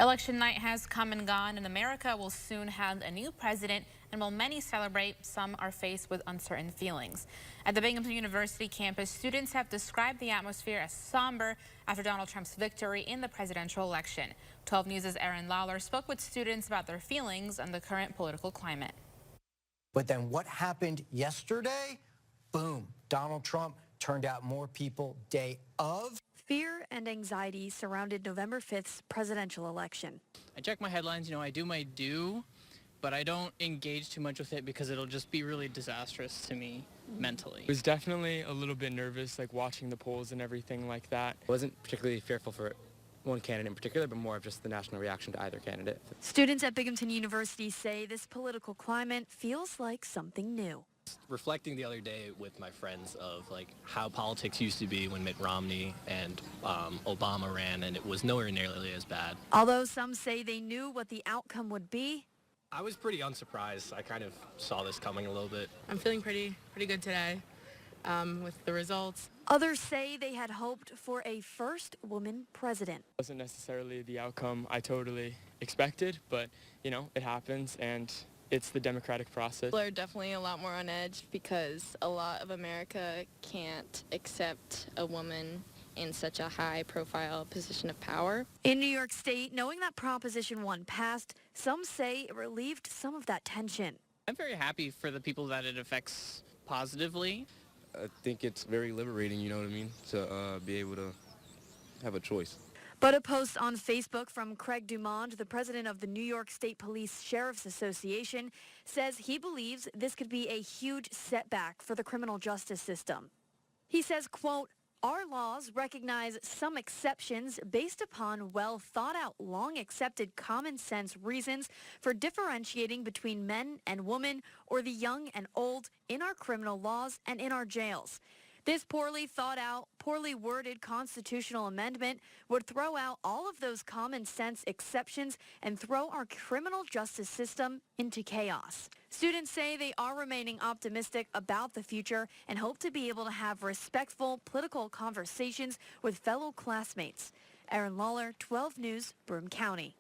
Election night has come and gone, and America will soon have a new president. And while many celebrate, some are faced with uncertain feelings. At the Binghamton University campus, students have described the atmosphere as somber after Donald Trump's victory in the presidential election. 12 News' Aaron Lawler spoke with students about their feelings on the current political climate. But then what happened yesterday? Boom, Donald Trump turned out more people day of. Fear and anxiety surrounded November 5th's presidential election. I check my headlines, I do my due, but I don't engage too much with it because it'll just be really disastrous to me mentally. I was definitely a little bit nervous, like watching the polls and everything like that. I wasn't particularly fearful for one candidate in particular, but more of just the national reaction to either candidate. Students at Binghamton University say this political climate feels like something new. Reflecting the other day with my friends of how politics used to be when Mitt Romney and Obama ran, and it was nowhere nearly as bad. Although some say they knew what the outcome would be, I was pretty unsurprised. I kind of saw this coming a little bit. I'm feeling pretty good today with the results. Others say they had hoped for a first woman president. It wasn't necessarily the outcome I totally expected, but it happens, and it's the democratic process. People are definitely a lot more on edge because a lot of America can't accept a woman in such a high-profile position of power. In New York State, knowing that Proposition 1 passed, some say it relieved some of that tension. I'm very happy for the people that it affects positively. I think it's very liberating, you know what I mean, to be able to have a choice. But a post on Facebook from Craig Dumond, the president of the New York State Police Sheriff's Association, says he believes this could be a huge setback for the criminal justice system. He says, quote, "Our laws recognize some exceptions based upon well thought out, long accepted common sense reasons for differentiating between men and women or the young and old in our criminal laws and in our jails. This poorly thought out, poorly worded constitutional amendment would throw out all of those common sense exceptions and throw our criminal justice system into chaos." Students say they are remaining optimistic about the future and hope to be able to have respectful political conversations with fellow classmates. Aaron Lawler, 12 News, Broome County.